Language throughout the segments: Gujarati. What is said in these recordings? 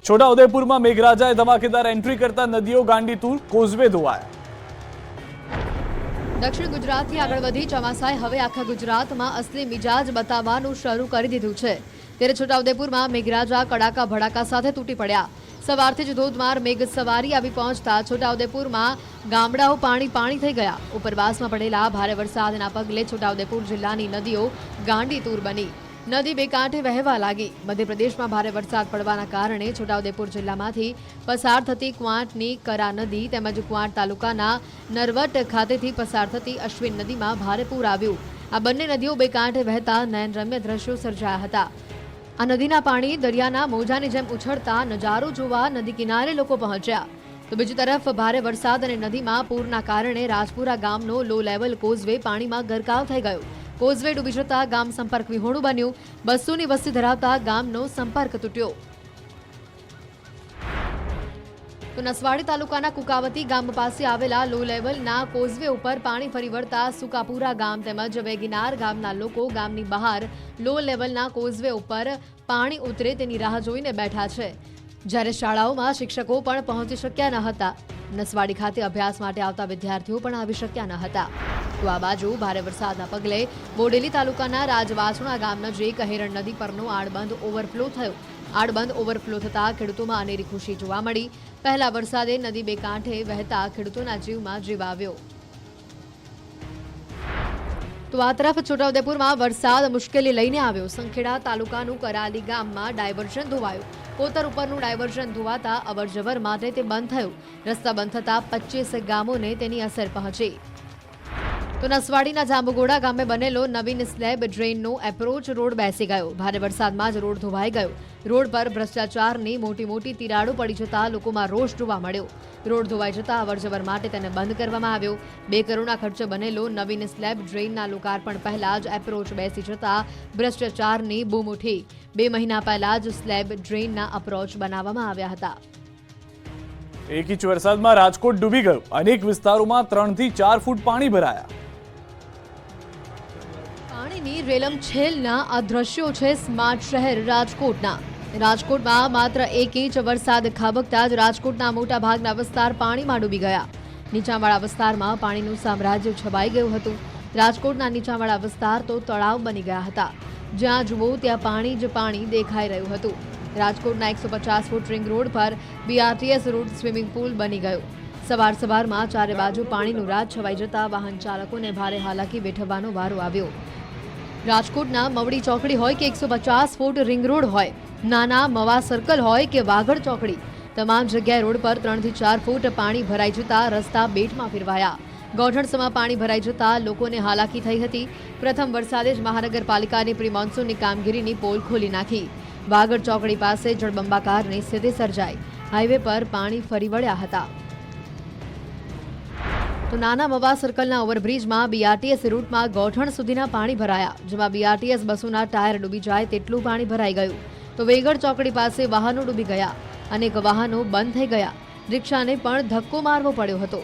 છોટાઉદેપુરમાં મેઘરાજાએ ધમાકેદાર એન્ટ્રી કરતા નદીઓ ગાંડીતુર, કોઝવે ધોવાયા। દક્ષિણ ગુજરાતથી આગળ વધી ચોમાસાએ હવે આખા ગુજરાતમાં અસલી મિજાજ બતાવવાનું શરૂ કરી દીધું છે। ત્યારે છોટાઉદેપુરમાં મેઘરાજા કડાકા ભડાકા સાથે તૂટી પડ્યા। સવારથી જ ધોધમાર મેઘ સવારી આવી પહોંચતા છોટાઉદેપુરમાં ગામડાઓ પાણી થઈ ગયા। ઉપરવાસમાં પડેલા ભારે વરસાદના પગલે છોટાઉદેપુર જિલ્લાની નદીઓ ગાંડીતુર બની। નદી બે કાંઠે વહેવા લાગી। મધ્યપ્રદેશમાં ભારે વરસાદ પડવાના કારણે છોટાઉદેપુર જિલ્લામાંથી પસાર થતી ક્વાંટની કરા નદી તેમજ ક્વાંટ તાલુકાના નરવટ ખાતેથી પસાર થતી અશ્વિન નદીમાં ભારે પૂર આવ્યું। આ બંને નદીઓ બે કાંઠે વહેતા નયનરમ્ય દ્રશ્યો સર્જાયા હતા। આ નદીના પાણી દરિયાના મોજાની જેમ ઉછળતા નજારો જોવા નદી કિનારે લોકો પહોંચ્યા। તો બીજી તરફ ભારે વરસાદ અને નદીમાં પૂરના કારણે રાજપુરા ગામનો લો લેવલ કોઝવે પાણીમાં ગરકાવ થઈ ગયો। કોઝવે ડૂબી જતા ગામ સંપર્ક વિહોણું બન્યું। 200ની વસ્તી ધરાવતા ગામનો સંપર્ક તૂટ્યો। તો નસવાડી તાલુકાના કુકાવતી ગામ પાસે આવેલા લો લેવલના કોઝવે ઉપર પાણી ફરી વળતા સુકાપુરા ગામ તેમજ વેગીનાર ગામના લોકો ગામની બહાર લો લેવલના કોઝવે ઉપર પાણી ઉતરે તેની રાહ જોઈને બેઠા છે। જ્યારે શાળાઓમાં શિક્ષકો પણ પહોંચી શક્યા ન હતા। નસવાડી ખાતે અભ્યાસ માટે આવતા વિદ્યાર્થીઓ પણ આવી શક્યા ન હતા। તો આ બાજુ ભારે વરસાદના પગલે બોડેલી તાલુકાના રાજવાસણા ગામ નજીક હેરણ નદી પરનો આડબંધ ઓવરફ્લો થયો। આડબંધ ઓવરફ્લો થતા ખેડૂતોમાં અનેરી ખુશી જોવા મળી। પહેલા વરસાદે નદી બે કાંઠે વહેતા ખેડૂતોના જીવમાં જીવ આવ્યો। તો આ તરફ છોટાઉદેપુરમાં વરસાદ મુશ્કેલી લઈને આવ્યો। સંખેડા તાલુકાનું કરાલી ગામમાં ડાયવર્ઝન ધોવાયું। કોતર ઉપરનું ડાયવર્ઝન ધોવાતા અવરજવર માટે તે બંધ થયું। રસ્તા બંધ થતા 25 ગામોને તેની અસર પહોંચી। તો નસવાડીના જાંબુગોડા ગામે બનેલો નવીન સ્લેબ ડ્રેનનો એપ્રોચ રોડ બેસી ગયો। ભારે વરસાદમાં જ રોડ ધોવાઈ ગયો। રોડ પર ભ્રષ્ટાચારની મોટી તિરાડો પડી જતા લોકોમાં રોષ જોવા મળ્યો। રોડ ધોવાઈ જતા અવરજવર માટે તેને બંધ કરવામાં આવ્યો। 2 કરોડના ખર્ચે બનેલો નવીન સ્લેબ ડ્રેનના લોકાર્પણ પહેલા જ એપ્રોચ બેસી જતા ભ્રષ્ટાચારની બૂમ ઉઠી। 2 મહિના પહેલા જ સ્લેબ ડ્રેનના અપ્રોચ બનાવવામાં આવ્યા હતા। એક ઇંચ વરસાદમાં રાજકોટ ડૂબી ગયું। અનેક વિસ્તારોમાં 3 થી 4 ફૂટ પાણી ભરાયા। પાણીની રેલમછેલના આ દ્રશ્યો છે સ્માર્ટ શહેર રાજકોટના। રાજકોટમાં માત્ર 1 ઇંચ વરસાદ ખાબકતા જ રાજકોટના મોટા ભાગના વિસ્તાર પાણીમાં ડૂબી ગયા। નીચાણવાળા વિસ્તારમાં પાણીનું સામ્રાજ્ય છવાઈ ગયું હતું। રાજકોટના નીચાણવાળા વિસ્તાર તો તળાવ બની ગયા હતા। જ્યાં જુઓ ત્યાં પાણી જ પાણી દેખાઈ રહ્યું હતું। રાજકોટના 150 ફૂટ રિંગ રોડ પર BRTS રૂટ સ્વિમિંગ પુલ બની ગયો। સવારમાં ચારે બાજુ પાણીનું રાજ છવાઈ જતા વાહન ચાલકોને ભારે હાલાકી વેઠવવાનો વારો આવ્યો। રાજકોટના મવડી ચોકડી હોય કે 150 ફૂટ રિંગ રોડ હોય, નાના મવા સર્કલ હોય કે વાગડ ચોકડી, તમામ જગ્યાએ રોડ પર 3 થી 4 ફૂટ પાણી ભરાઈ જતા રસ્તા બેટમાં ફેરવાયા। ગોઠણસમાં પાણી ભરાઈ જતા લોકોને હાલાકી થઈ હતી। પ્રથમ વરસાદે જ મહાનગરપાલિકાની પ્રી મોન્સૂનની કામગીરીની પોલ ખોલી નાખી। વાગડ ચોકડી પાસે જળબંબાકારની સ્થિતિ સર્જાઈ। હાઈવે પર પાણી ફરી વળ્યા હતા। તો નાના મવા સર્કલના ઓવરબ્રિજમાં BRTS રૂટમાં ગોઠણ સુધીના પાણી ભરાયા। જેમાં BRTS બસોના ટાયર ડૂબી જાય તેટલું પાણી ભરાઈ ગયું। તો વેગડ ચોકડી પાસે વાહનો ડૂબી ગયા। અનેક વાહનો બંધ થઈ ગયા। રિક્ષાને પણ ધક્કો મારવો પડ્યો હતો।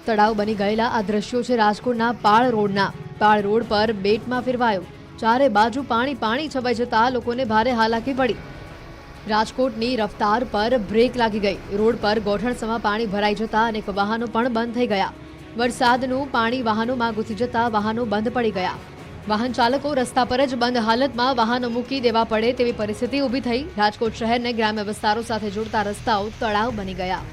તળાવ બની ગયેલા આ દ્રશ્યો છે રાજકોટના પાળ રોડના। પાળ રોડ પર બેટમાં ફેરવાયો। ચારે બાજુ પાણી છવાઈ જતા લોકોને ભારે હાલાકી પડી। રાજકોટની રફતાર પર બ્રેક લાગી ગઈ। રોડ પર ગોઠણસમાં પાણી ભરાઈ જતા અનેક વાહનો પણ બંધ થઈ ગયા। વરસાદનું પાણી વાહનોમાં ઘૂસી જતા વાહનો બંધ પડી ગયા। વાહન ચાલકો રસ્તા પર જ બંધ હાલતમાં વાહનો મૂકી દેવા પડે તેવી પરિસ્થિતિ ઊભી થઈ। રાજકોટ શહેરને ગ્રામ્ય વિસ્તારો સાથે જોડતા રસ્તાઓ તળાવ બની ગયા।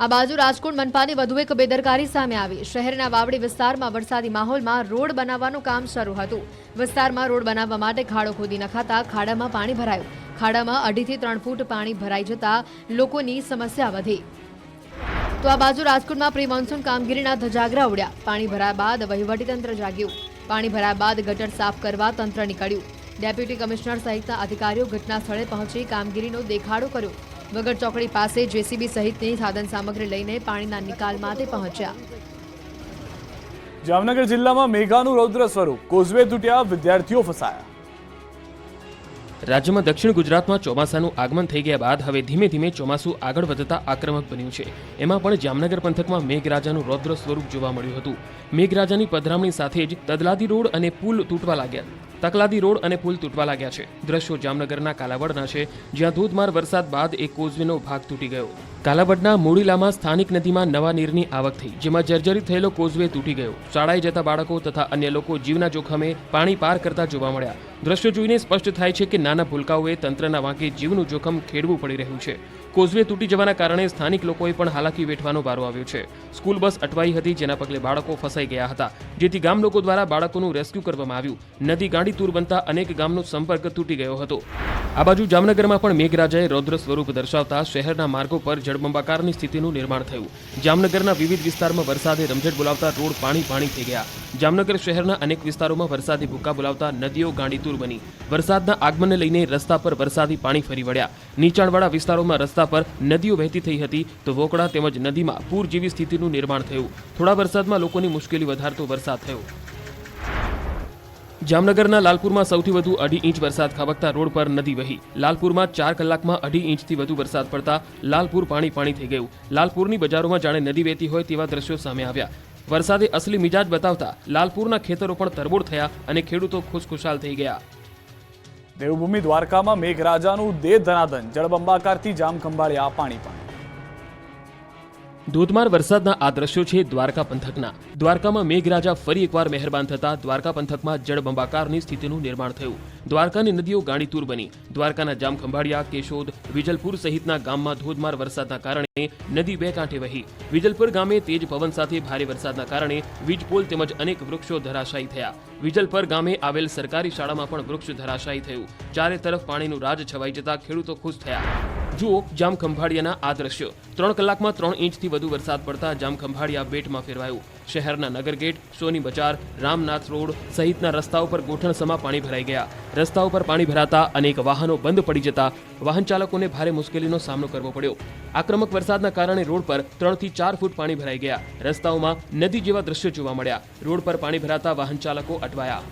આ બાજુ રાજકોટ મનપાની વધુ એક બેદરકારી સામે આવી। શહેરના વાવડી વિસ્તારમાં વરસાદી માહોલમાં રોડ બનાવવાનું કામ શરૂ હતું। વિસ્તારમાં રોડ બનાવવા માટે ખાડો ખોદી નખાતા ખાડામાં પાણી ભરાયું। ખાડામાં 2.5 થી 3 ફૂટ પાણી ભરાઈ જતા લોકોની સમસ્યા વધી। તો આ બાજુ રાજકોટમાં પ્રી મોન્સૂન કામગીરીના ધજાગરા ઉડ્યા। પાણી ભરાયા બાદ વહીવટીતંત્ર જાગ્યું। પાણી ભરાયા બાદ ગટર સાફ કરવા તંત્ર નીકળ્યું। ડેપ્યુટી કમિશનર સહિતના અધિકારીઓ ઘટના સ્થળે પહોંચી કામગીરીનો દેખાડો કર્યો। વગર ચોકડી પાસે JCB સહિતની સાધન સામગ્રી લઈને પાણીના નિકાલ માટે પહોંચ્યા। જામનગર જિલ્લામાં મેઘાનું રૌદ્ર સ્વરૂપ, કોઝવે તૂટ્યા, વિદ્યાર્થીઓ ફસાયા। રાજ્યમાં દક્ષિણ ગુજરાતમાં ચોમાસાનું આગમન થઈ ગયા બાદ હવે ધીમે ધીમે ચોમાસું આગળ વધતા આક્રમક બન્યું છે। એમાં પણ જામનગર પંથકમાં મેઘરાજાનું રૌદ્ર સ્વરૂપ જોવા મળ્યું હતું। મેઘરાજાની પધરામણી સાથે જ તદલાદી રોડ અને પુલ તૂટવા લાગ્યા। તકલાદી રોડ અને પુલ તૂટવા લાગ્યા છે. દ્રશ્યો જામનગરના કાલાવડના છે, જ્યાં ધોધમાર વરસાદ બાદ એક કોઝવેનો ભાગ તૂટી ગયો. કાલાવડના મોડીલામાં સ્થાનિક નદીમાં નવા નીરની આવક થઈ, જેમાં જર્જરિત થયેલો કોઝવે તૂટી ગયો. શાળાએ જતા બાળકો તથા અન્ય લોકો જીવના જોખમે પાણી પાર કરતા જોવા મળ્યા. દ્રશ્યો જોઈને સ્પષ્ટ થાય છે કે નાના ભૂલકાઓએ તંત્રના વાંકે જીવનું જોખમ ખેડવું પડી રહ્યું છે. કોઝવે તૂટી જવાના કારણે સ્થાનિક લોકોએ પણ હાલાકી વેઠવાનો વારો આવ્યો છે. સ્કૂલ બસ અટવાઈ હતી, જેના પગલે બાળકો ફસાઈ ગયા હતા, જેથી ગામ લોકો દ્વારા બાળકોનું રેસ્ક્યુ કરવામાં આવ્યું. નદી ગાંડીતુર બનતા અનેક ગામનો સંપર્ક તૂટી ગયો હતો. આ બાજુ જામનગરમાં પણ મેઘરાજાએ રૌદ્ર સ્વરૂપ દર્શાવતા શહેરના માર્ગો પર જળબંબાકારની સ્થિતિનું નિર્માણ થયું. જામનગરના વિવિધ વિસ્તારમાં વરસાદે રમઝટ બોલાવતા રોડ પાણી થઈ ગયા. જામનગર શહેરના અનેક વિસ્તારોમાં વરસાદી ભૂક્કા બોલાવતા નદીઓ ગાંડીતુર બની. વરસાદના આગમનને લઈને રસ્તા પર વરસાદી પાણી ફરી વળ્યા. નીચાણવાળા વિસ્તારોમાં રસ્તા પર નદીઓ વહેતી થઈ હતી, તો વોકડા તેમજ નદીમાં પૂર જેવી સ્થિતિનું નિર્માણ થયું. થોડા વરસાદમાં લોકોની મુશ્કેલી વધારતો વરસાદ થયો. જામનગરના લાલપુરમાં સૌથી વધુ 2.5 ઇંચ વરસાદ ખાબકતા રોડ પર નદી વહી. લાલપુરમાં 4 કલાકમાં 2.5 ઇંચથી વધુ વરસાદ પડતા લાલપુર પાણી થઈ ગયું. લાલપુરની બજારોમાં જાણે નદી વહેતી હોય તેવા દ્રશ્યો સામે આવ્યા. વરસાદે અસલી મિજાજ બતાવતા લાલપુરના ખેતરો પણ તરબોળ થયા અને ખેડૂતો ખુશખુશાલ થઈ ગયા. દેવભૂમિ દ્વારકામાં મેઘરાજાનું દે ધનાધન, જળબંબાકારથી જામ ખંભાળ્યા પાણી. ધોધમાર વરસાદના આ દ્રશ્યો છે દ્વારકા પંથકના. દ્વારકામાં મેઘરાજા ફરી એકવાર મહેરબાન થતા દ્વારકા પંથકમાં જળબંબાકારની સ્થિતિનું નિર્માણ થયું. દ્વારકાની નદીઓ ગાંડીતુર બની. દ્વારકાના જામખંભાળિયા, કેશોદ, વિજલપુર સહિતના ગામમાં ધોધમાર વરસાદના કારણે નદી બે કાંઠે વહી. વિજલપુર ગામે તેજ પવન સાથે ભારે વરસાદના કારણે વીજપોલ તેમજ અનેક વૃક્ષો ધરાશાયી થયા. વિજલપુર ગામે આવેલ સરકારી શાળામાં પણ વૃક્ષ ધરાશાયી થયું. ચારે તરફ પાણીનું રાજ છવાઈ જતા ખેડૂતો ખુશ થયા. જુઓ જામખંભાળિયાના આ દ્રશ્યો. 3 કલાકમાં 3 ઇંચથી વધુ વરસાદ પડતા જામખંભાળિયા બેટમાં ફેરવાયું. શહેરના નગરગેટ, સોની બજાર, રામનાથ રોડ સહિતના રસ્તાઓ પર ગોઠણસમા પાણી ભરાઈ ગયા. રસ્તાઓ પર પાણી ભરાતા અનેક વાહનો બંધ પડી જતા વાહન ચાલકોને ભારે મુશ્કેલીનો સામનો કરવો પડ્યો. આક્રમક વરસાદના કારણે રોડ પર 3 થી 4 ફૂટ પાણી ભરાઈ ગયા. રસ્તાઓમાં નદી જેવા દ્રશ્યો જોવા મળ્યા. રોડ પર પાણી ભરાતા વાહન ચાલકો અટવાયા.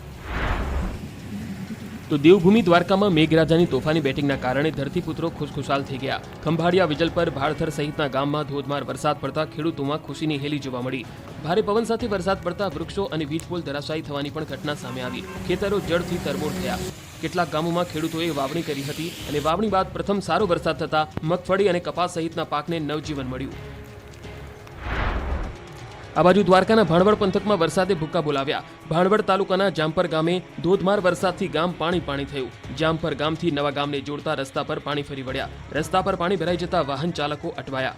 તો દેવભૂમિ દ્વારકામાં મેઘરાજાની તોફાની બેટિંગના કારણે ધરતીપુત્રો ખુશખુશાલ થઈ ગયા. ખંભાળિયા, વિજલપર, ભાળથર સહિતના ગામમાં ધોધમાર વરસાદ પડતા ખેડૂતોમાં ખુશીની હેલી જોવા મળી. ભારે પવન સાથે વરસાદ પડતા વૃક્ષો અને વીજપોલ ધરાશાયી થવાની પણ ઘટના સામે આવી. ખેતરો જળથી તરબોળ થયા. કેટલાક ગામોમાં ખેડૂતોએ વાવણી કરી હતી અને વાવણી બાદ પ્રથમ સારો વરસાદ થતા મગફળી અને કપાસ સહિતના પાકને નવજીવન મળ્યું. આ બાજુ દ્વારકાના ભાણવડ પંથકમાં વરસાદે ભૂક્કા બોલાવ્યા. ભાણવડ તાલુકાના જામપર ગામે ધોધમાર વરસાદથી ગામ પાણી થયું. જામપર ગામથી નવા ગામને જોડતા રસ્તા પર પાણી ફરી વળ્યા. રસ્તા પર પાણી ભરાઈ જતા વાહન ચાલકો અટવાયા.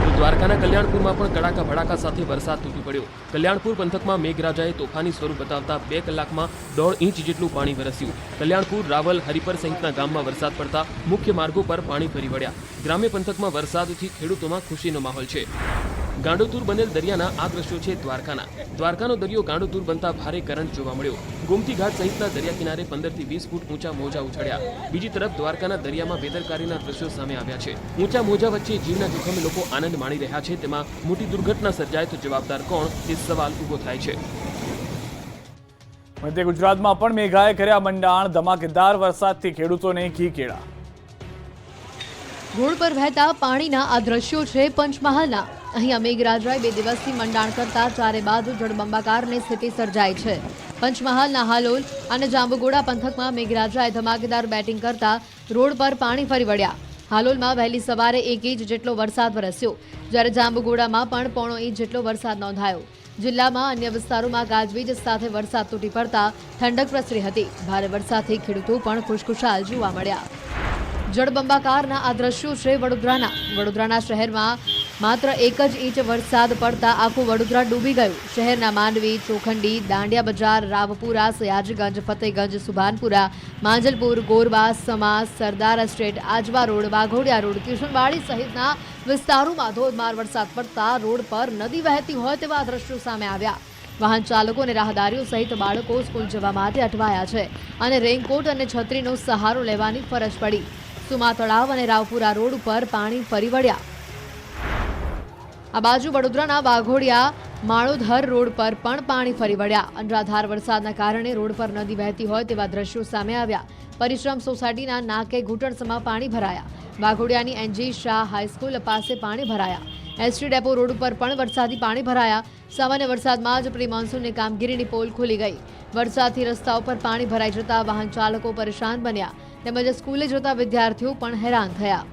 તો દ્વારકાના કલ્યાણપુરમાં પણ કડાકા ભડાકા સાથે વરસાદ તૂટી પડ્યો. કલ્યાણપુર પંથકમાં મેઘરાજાએ તોફાની સ્વરૂપ બતાવતા 2 કલાકમાં 1.5 ઇંચ જેટલું પાણી વરસ્યું. કલ્યાણપુર, રાવલ, હરિપર સહિતના ગામમાં વરસાદ પડતા મુખ્ય માર્ગો પર પાણી ફરી વળ્યા. ગ્રામ્ય પંથકમાં વરસાદથી ખેડૂતોમાં ખુશીનો માહોલ છે. ગાંડોતુર બનેલ દરિયાના આ દ્રશ્યો છે દ્વારકાના. દ્વારકાનો દરિયો ગાંડોતુર બનતા ભારે કરંટ જોવા મળ્યો. ગોમતી ઘાટ સહિતના દરિયા કિનારે 15 થી 20 ફૂટ ઊંચા મોજા ઉછળ્યા. બીજી તરફ દ્વારકાના દરિયામાં બેદરકારીના દ્રશ્યો સામે આવ્યા છે. ઊંચા મોજા વચ્ચે જીવના જોખમે લોકો આનંદ માણી રહ્યા છે. તેમાં મોટી દુર્ઘટના સર્જાય તો જવાબદાર કોણ, તે સવાલ ઊભો થાય છે. મધ્ય ગુજરાતમાં પણ મેઘાએ કર્યા મંડાણ. ધમાકેદાર વરસાદથી ખેડૂતોને ઘી કેળા. રોડ પર વહેતા પાણીના આ દ્રશ્યો છે પંચમહાલના. અહીંયા મેઘરાજાએ 2 દિવસથી મંડાણ કરતા ચારે બાજુ જળબંબાકારની સ્થિતિ સર્જાઈ છે. પંચમહાલના હાલોલ અને જાંબુગોડા પંથકમાં મેઘરાજાએ ધમાકેદાર બેટિંગ કરતા રોડ પર પાણી ફરી વળ્યા. હાલોલમાં વહેલી સવારે 1 ઇંચ જેટલો વરસાદ વરસ્યો, જ્યારે જાંબુગોડામાં પણ 1.5 ઇંચ જેટલો વરસાદ નોંધાયો. જિલ્લામાં અન્ય વિસ્તારોમાં ગાજવીજ સાથે વરસાદ તૂટી પડતા ઠંડક પ્રસરી હતી. ભારે વરસાદથી ખેડૂતો પણ ખુશખુશાલ જોવા મળ્યા. જળબંબાકારના આ દ્રશ્યો છે વડોદરાના શહેરમાં માત્ર 1 જ ઇંચ વરસાદ પડતા આખું વડોદરા ડૂબી ગયું. શહેરના માંડવી, ચોખંડી, દાંડિયા બજાર, રાવપુરા, સયાજીગંજ, ફતેગંજ, સુભાનપુરા, માંજલપુર, ગોરબા, સમાસ, સરદાર estate, Ajwa road, Waghodia road, Kishanwadi સહિતના વિસ્તારોમાં ધોધમાર વરસાદ પડતા રોડ પર નદી વહેતી હોય તેવા દ્રશ્યો સામે આવ્યા. વાહન ચાલકો અને રાહદારીઓ સહિત બાળકો સ્કૂલ જવા માટે અટવાયા છે અને રેઇનકોટ અને છત્રીનો સહારો લેવાની ફરજ પડી. સુમા તળાવ અને રાવપુરા રોડ ઉપર પાણી ફરી વળ્યા. આ બાજુ વડોદરાના વાઘોડિયા માળોધર રોડ પર પણ પાણી ફરી વળ્યા. અનરાધાર વરસાદના કારણે રોડ પર નદી વહેતી હોય તેવા દ્રશ્યો સામે આવ્યા. પરિશ્રમ સોસાયટીના નાકે ઘૂંટણસમાં પાણી ભરાયા. વાઘોડિયાની એનજી શાહ હાઈસ્કૂલ પાસે પાણી ભરાયા. એસટી ડેપો રોડ ઉપર પણ વરસાદી પાણી ભરાયા. સામાન્ય વરસાદમાં જ પ્રી મોન્સૂનની કામગીરીની પોલ ખુલી ગઈ. વરસાદથી રસ્તાઓ પર પાણી ભરાઈ જતા વાહન ચાલકો પરેશાન બન્યા તેમજ સ્કૂલે જતા વિદ્યાર્થીઓ પણ હેરાન થયા.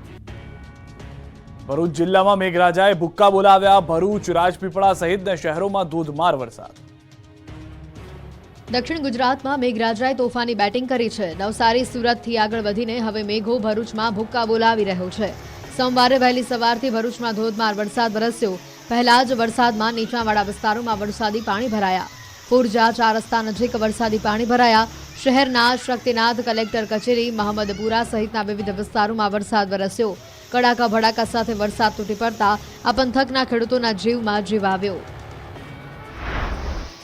ભરૂચ જિલ્લામાં મેઘરાજાએ ભૂક્કા બોલાવ્યા. ભરૂચ, રાજપીપળા સહિતના શહેરોમાં ધોધમાર વરસાદ. દક્ષિણ ગુજરાતમાં મેઘરાજાએ તોફાની બેટિંગ કરી છે. નવસારી, સુરતથી આગળ વધીને હવે મેઘો ભરૂચમાં ભૂક્કા બોલાવી રહ્યો છે. સોમવારે વહેલી સવારથી ભરૂચમાં ધોધમાર વરસાદ વરસ્યો. પહેલા જ વરસાદમાં નીચાણવાળા વિસ્તારોમાં વરસાદી પાણી ભરાયા. પુરજા 4 રસ્તા નજીક વરસાદી પાણી ભરાયા. શહેરના શક્તિનાથ કલેક્ટર કચેરી, મહમદપુરા સહિતના વિવિધ વિસ્તારોમાં વરસાદ વરસ્યો. કડાકા ભડાકા સાથે વરસાદ તૂટી પડતા આ પંથકના ખેડૂતોના જીવમાં જીવ આવ્યો.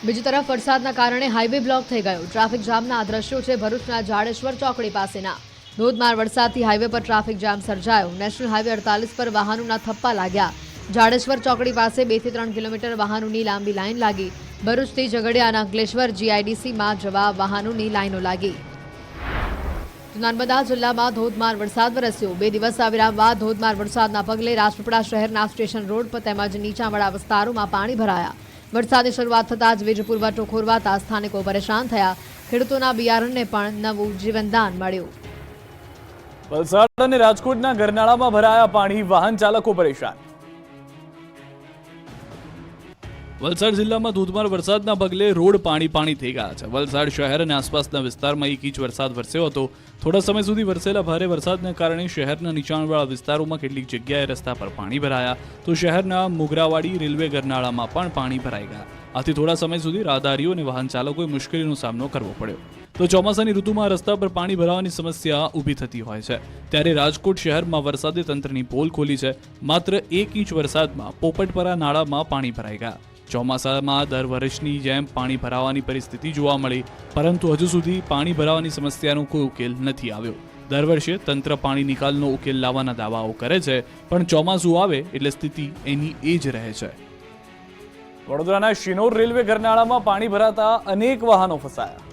બીજી તરફ વરસાદના કારણે હાઈવે બ્લોક થઈ ગયો. ટ્રાફિક જામના આ દ્રશ્યો છે ભરૂચના જાડેશ્વર ચોકડી પાસેના. ધોધમાર વરસાદથી હાઈવે પર ટ્રાફિક જામ સર્જાયો. નેશનલ હાઈવે 48 પર વાહનોના થપ્પા લાગ્યા. જાડેશ્વર ચોકડી પાસે 2 થી 3 કિલોમીટર વાહનોની લાંબી લાઈન લાગી. ભરૂચથી ઝઘડિયા અને અંકલેશ્વર GIDCમાં જવા વાહનોની લાઈનો લાગી. નર્મદા જિલ્લામાં ધોધમાર વરસાદ વરસ્યો. 2 દિવસ વિરામ બાદ ધોધમાર વરસાદના પગલે રાજપીપળા શહેરના સ્ટેશન રોડ પર તેમજ નીચાણવાળા વિસ્તારોમાં પાણી ભરાયા. વરસાદની શરૂઆત થતાં જ વીજ પુરવઠો ખોરવાતા સ્થાનિકો પરેશાન થયા. ખેડૂતોના બિયારણને પણ નવું જીવનદાન મળ્યું. વલસાડ અને રાજકોટના ગરનાળામાં ભરાયા પાણી. વાહન ચાલકો પરેશાન. વલસાડ જિલ્લામાં ધોધમાર વરસાદના પગલે રોડ પાણી થઈ ગયા છે. વલસાડ શહેર અને આસપાસના વિસ્તારમાં 1 ઇંચ વરસાદ વરસ્યો હતો. થોડા સમય સુધી વરસેલા ભારે વરસાદના કારણે શહેરના નીચાણવાળા વિસ્તારોમાં કેટલીક જગ્યાએ રસ્તા પર પાણી ભરાયા તો શહેરના મોગરાવાડી રેલવે ગરનાળામાં પણ પાણી ભરાઈ ગયા. આથી થોડા સમય સુધી રાહદારીઓ અને વાહન ચાલકોએ મુશ્કેલીનો સામનો કરવો પડ્યો. તો ચોમાસાની ઋતુમાં રસ્તા પર પાણી ભરાવાની સમસ્યા ઊભી થતી હોય છે. ત્યારે રાજકોટ શહેરમાં વરસાદી તંત્રની પોલ ખોલી છે. માત્ર 1 ઇંચ વરસાદમાં પોપટપરા નાળામાં પાણી ભરાઈ ગયા. ચોમાસામાં દર વર્ષની જેમ પાણી ભરાવાની પરિસ્થિતિ જોવા મળી, પરંતુ હજુ સુધી પાણી ભરાવાની સમસ્યાનો કોઈ ઉકેલ નથી આવ્યો. દર વર્ષે તંત્ર પાણી નિકાલનો ઉકેલ લાવવાના દાવાઓ કરે છે, પણ ચોમાસું આવે એટલે સ્થિતિ એની એ જ રહે છે. વડોદરાના શિનોર રેલવે ગરનાળામાં પાણી ભરાતા અનેક વાહનો ફસાયા.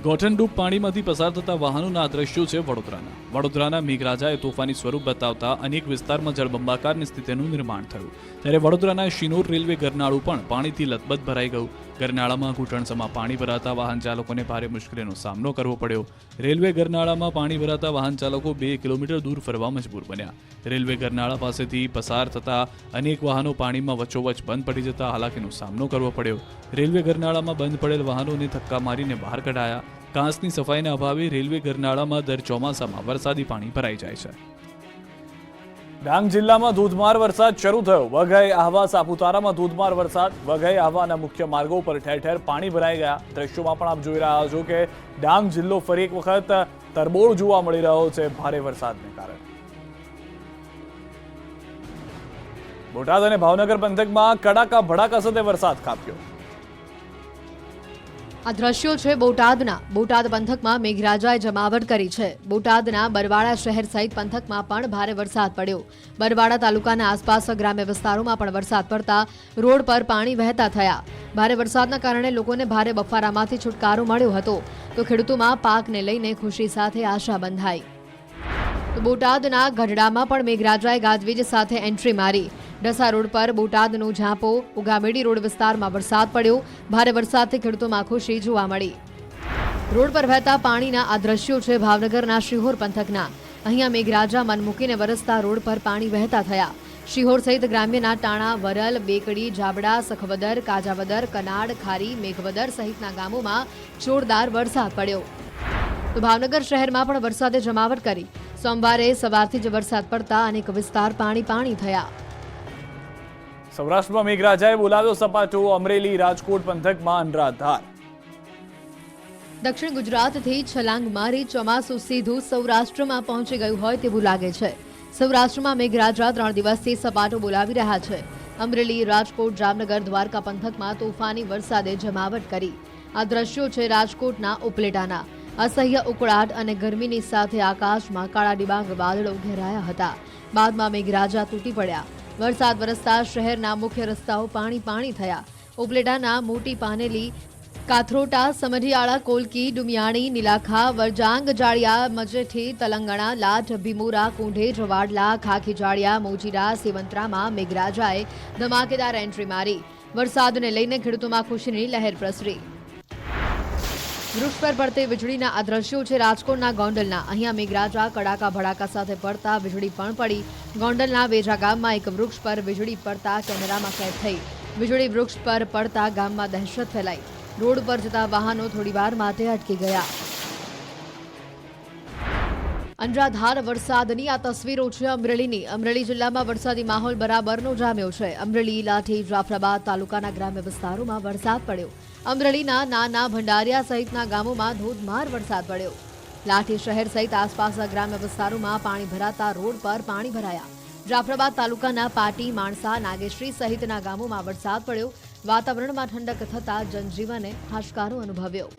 ગોઠણડૂબ પાણીમાંથી પસાર થતા વાહનોના દ્રશ્યો છે વડોદરાના મેઘરાજાએ તોફાની સ્વરૂપ બતાવતા અનેક વિસ્તારમાં જળબંબાકારની સ્થિતિનું નિર્માણ થયું. ત્યારે વડોદરાના શિનોર રેલવે ગરનાળું પણ પાણીથી લથબથ ભરાઈ ગયું. ગરનાળામાં ઘૂંટણસમાં પાણી ભરાતા વાહન ચાલકોને ભારે મુશ્કેલીનો સામનો કરવો પડ્યો. રેલવે ગરનાળામાં પાણી ભરાતા વાહન ચાલકો 2 કિલોમીટર દૂર ફરવા મજબૂર બન્યા. રેલવે ગરનાળા પાસેથી પસાર થતા અનેક વાહનો પાણીમાં વચ્ચોવચ્ચ બંધ પડી જતા હાલાકીનો સામનો કરવો પડ્યો. રેલવે ગરનાળામાં બંધ પડેલ વાહનોને ધક્કા મારીને બહાર કઢાયા. કાંસની સફાઈના અભાવે રેલવે ગરનાળામાં દર ચોમાસામાં વરસાદી પાણી ભરાઈ જાય છે. ડાંગ જિલ્લામાં ધોધમાર વરસાદ શરૂ થયો. વઘઈ, આહવા, સાપુતારામાં ધોધમાર વરસાદ. વઘઈ, આહવાના મુખ્ય માર્ગો પર ઠેર ઠેર પાણી ભરાઈ ગયા. દ્રશ્યોમાં પણ આપ જોઈ રહ્યા છો કે ડાંગ જિલ્લો ફરી એક વખત તરબોળ જોવા મળી રહ્યો છે ભારે વરસાદને કારણે. બોટાદ અને ભાવનગર પંથકમાં કડાકા ભડાકા સાથે વરસાદ ખાબક્યો. આ દ્રશ્યો છે બોટાદના. બોટાદ પંથકમાં મેઘરાજાએ જમાવટ કરી છે. બોટાદના બરવાડા શહેર સહિત પંથકમાં પણ ભારે વરસાદ પડ્યો. બરવાડા તાલુકાના આસપાસ ગ્રામ્ય વિસ્તારોમાં પણ વરસાદ પડતા રોડ પર પાણી વહેતા થયા. ભારે વરસાદના કારણે લોકોને ભારે બફારામાંથી છુટકારો મળ્યો હતો તો ખેડૂતોમાં પાકને લઈને ખુશી સાથે આશા બંધાઈ. તો બોટાદના ગઢડામાં પણ મેઘરાજાએ ગાજવીજ સાથે એન્ટ્રી મારી. ઢસા રોડ પર બોટાદનો ઝાંપો, ઉગામેડી રોડ વિસ્તારમાં વરસાદ પડ્યો. ભારે વરસાદથી ખેડૂતોમાં ખુશી જોવા મળી. રોડ પર વહેતા પાણીના આ દ્રશ્યો છે ભાવનગરના શિહોર પંથકના. અહીંયા મેઘરાજા મન મૂકીને વરસતા રોડ પર પાણી વહેતા થયા. શિહોર સહિત ગ્રામ્યના ટાણા, વરલ, બેકડી, જાબડા, સખવદર, કાજાવદર, કનાડ, ખારી, મેઘવદર સહિતના ગામોમાં જોરદાર વરસાદ પડ્યો. તો ભાવનગર શહેરમાં પણ વરસાદે જમાવટ કરી. સોમવારે સવારથી જ વરસાદ પડતા અનેક વિસ્તાર પાણી થયા. સૌરાષ્ટ્રમાં મેઘરાજાએ બોલાવ્યો સપાટો. અમરેલી, રાજકોટ પંથકમાં અનરાધાર. દક્ષિણ ગુજરાતથી છલાંગ મારી ચોમાસું સીધું સૌરાષ્ટ્રમાં પહોંચી ગયું હોય તેવું લાગે છે. સૌરાષ્ટ્રમાં મેઘરાજા 3 દિવસથી સપાટો બોલાવી રહ્યા છે. અમરેલી, રાજકોટ, જામનગર, દ્વારકા પંથકમાં તોફાની વરસાદે જમાવટ કરી. આ દ્રશ્યો છે રાજકોટના ઉપલેટાના. અસહ્ય ઉકળાટ અને ગરમીની સાથે આકાશમાં કાળા ડિબાંગ વાદળો ઘેરાયા હતા. બાદમાં મેઘરાજા તૂટી પડ્યા. વરસાદ વરસતા શહેરના મુખ્ય રસ્તાઓ પાણી થયા. ઉપલેટાના મોટી પાનેલી કાથરોટા, સમઢિયાળા, કોલકી, ડુમિયાણી, નીલાખા, વરજાંગ, જાળિયા, મજેઠી, તલંગણા, લાઠ, ભીમુરા, કુંઢેજ, વાડલા, ખાખી જાળિયા, મોજીરા, સેવંતરામાં મેઘરાજાએ ધમાકેદાર એન્ટ્રી મારી. વરસાદને લઈને ખેડૂતોમાં ખુશીની લહેર પ્રસરી. વૃક્ષ પર પડતી વીજળીના આ દ્રશ્યો છે રાજકોટના ગોંડલના. અહીંયા મેઘરાજા કડાકા ભડાકા સાથે પડતા વીજળી પણ પડી. ગોંડલના વેજા ગામમાં એક વૃક્ષ પર વીજળી પડતા કેમેરામાં કેદ થઈ. વીજળી વૃક્ષ પર પડતા ગામમાં દહેશત ફેલાઈ. રોડ પર જતા વાહનો થોડીવાર માટે અટકી ગયા. અનરાધાર વરસાદની આ તસવીરો છે અમરેલીની. અમરેલી જિલ્લામાં વરસાદી માહોલ બરાબરનો જામ્યો છે. અમરેલી, લાઠી, જાફરાબાદ તાલુકાના ગ્રામ્ય વિસ્તારોમાં વરસાદ પડ્યો. અમરેલીના નાના, ભંડારિયા સહિતના ગામોમાં ધોધમાર વરસાદ પડ્યો. લાઠી શહેર સહિત આસપાસના ગ્રામ્ય વિસ્તારોમાં પાણી ભરાતા રોડ પર પાણી ભરાયા. જાફરાબાદ તાલુકાના પાટી, માણસા, નાગેશ્રી સહિતના ગામોમાં વરસાદ પડ્યો. વાતાવરણમાં ઠંડક થતા જનજીવને હાશકારો અનુભવ્યો.